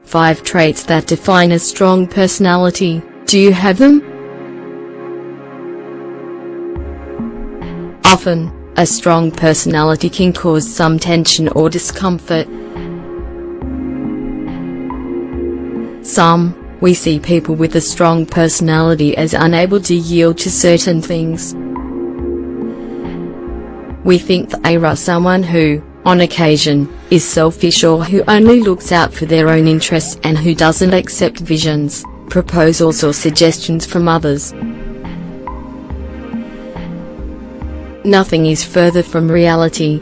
5 traits that define a strong personality. Do you have them? Often, a strong personality can cause some tension or discomfort. We see people with a strong personality as unable to yield to certain things. We think they are someone who, on occasion, is selfish or who only looks out for their own interests and who doesn't accept visions, proposals or suggestions from others. Nothing is further from reality.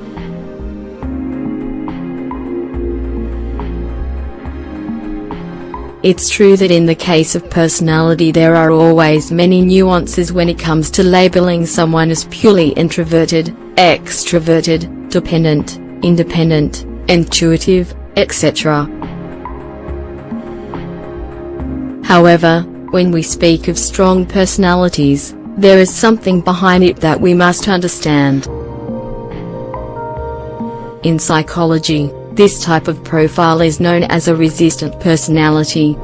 It's true that in the case of personality there are always many nuances when it comes to labeling someone as purely introverted, extroverted, dependent, independent, intuitive, etc. However, when we speak of strong personalities, there is something behind it that we must understand. In psychology, this type of profile is known as a resistant personality.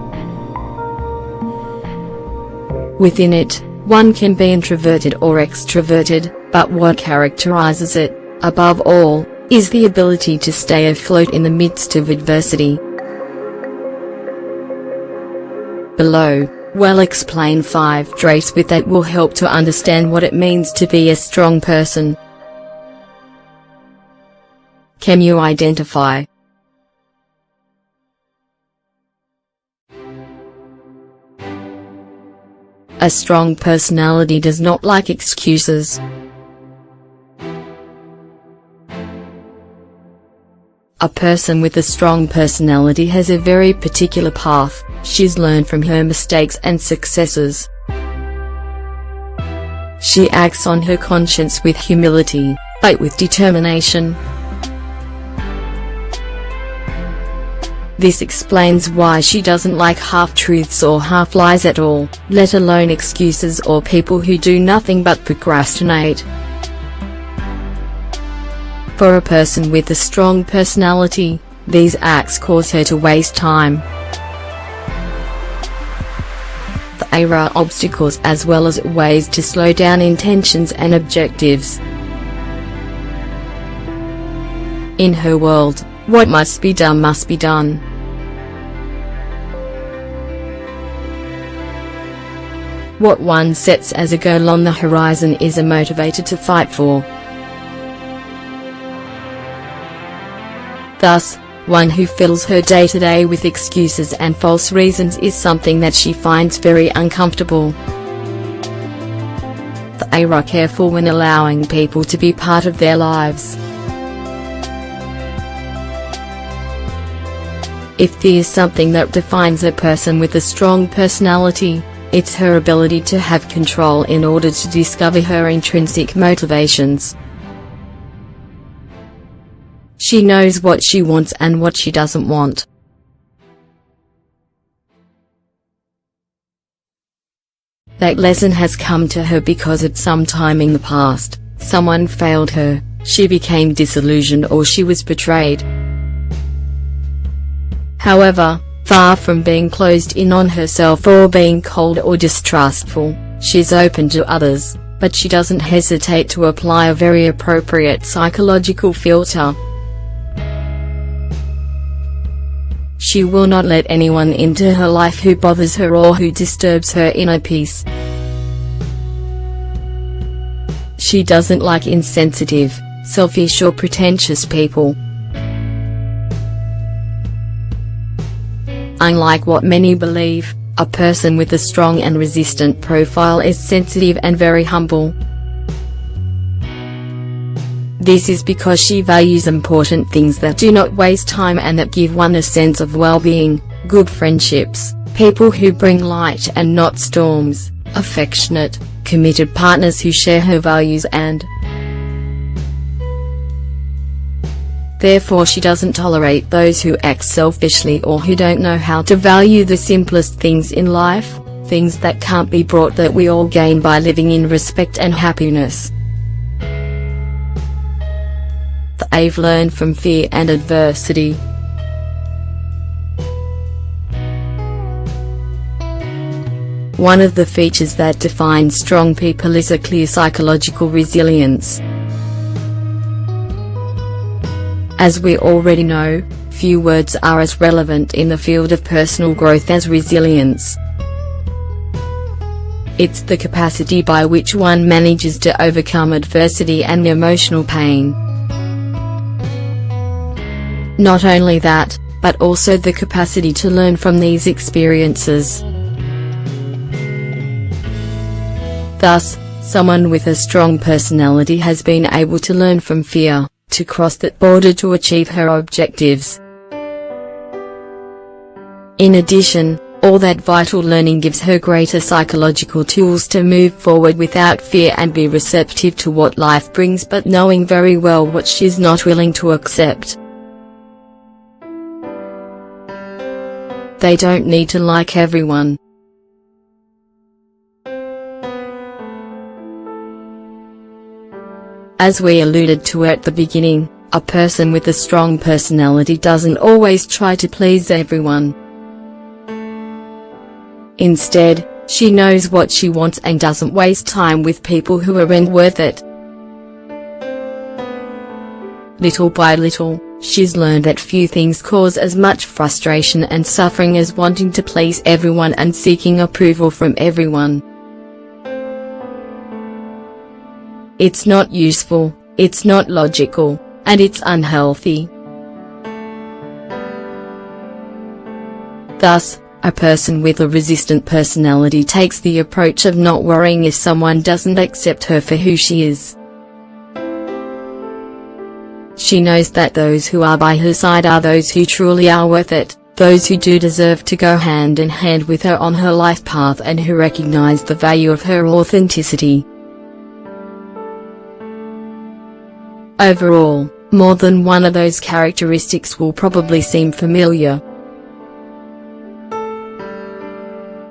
Within it, one can be introverted or extroverted, but what characterizes it, above all, is the ability to stay afloat in the midst of adversity. Below, we'll explain 5 traits that will help to understand what it means to be a strong person. Can you identify? A strong personality does not like excuses. A person with a strong personality has a very particular path. She's learned from her mistakes and successes. She acts on her conscience with humility, but with determination. This explains why she doesn't like half-truths or half-lies at all, let alone excuses or people who do nothing but procrastinate. For a person with a strong personality, these acts cause her to waste time. There are obstacles as well as ways to slow down intentions and objectives. In her world, what must be done must be done. What one sets as a goal on the horizon is a motivator to fight for. Thus, one who fills her day-to-day with excuses and false reasons is something that she finds very uncomfortable. They are careful when allowing people to be part of their lives. If there is something that defines a person with a strong personality, it's her ability to have control in order to discover her intrinsic motivations. She knows what she wants and what she doesn't want. That lesson has come to her because at some time in the past, someone failed her, she became disillusioned or she was betrayed. However, far from being closed in on herself or being cold or distrustful, she's open to others, but she doesn't hesitate to apply a very appropriate psychological filter. She will not let anyone into her life who bothers her or who disturbs her inner peace. She doesn't like insensitive, selfish or pretentious people. Unlike what many believe, a person with a strong and resistant profile is sensitive and very humble. This is because she values important things that do not waste time and that give one a sense of well-being, good friendships, people who bring light and not storms, affectionate, committed partners who share her values and therefore she doesn't tolerate those who act selfishly or who don't know how to value the simplest things in life, things that can't be bought that we all gain by living in respect and happiness. They've learned from fear and adversity. One of the features that defines strong people is a clear psychological resilience. As we already know, few words are as relevant in the field of personal growth as resilience. It's the capacity by which one manages to overcome adversity and emotional pain. Not only that, but also the capacity to learn from these experiences. Thus, someone with a strong personality has been able to learn from fear, to cross that border to achieve her objectives. In addition, all that vital learning gives her greater psychological tools to move forward without fear and be receptive to what life brings, but knowing very well what she's not willing to accept. They don't need to like everyone. As we alluded to at the beginning, a person with a strong personality doesn't always try to please everyone. Instead, she knows what she wants and doesn't waste time with people who aren't worth it. Little by little, she's learned that few things cause as much frustration and suffering as wanting to please everyone and seeking approval from everyone. It's not useful, it's not logical, and it's unhealthy. Thus, a person with a resistant personality takes the approach of not worrying if someone doesn't accept her for who she is. She knows that those who are by her side are those who truly are worth it, those who do deserve to go hand in hand with her on her life path and who recognize the value of her authenticity. Overall, more than one of those characteristics will probably seem familiar.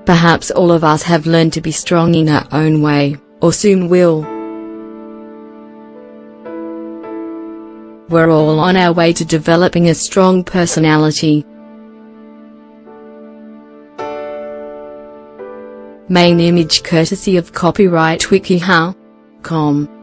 Perhaps all of us have learned to be strong in our own way, or soon will. We're all on our way to developing a strong personality. Main image courtesy of copyright wikihow.com.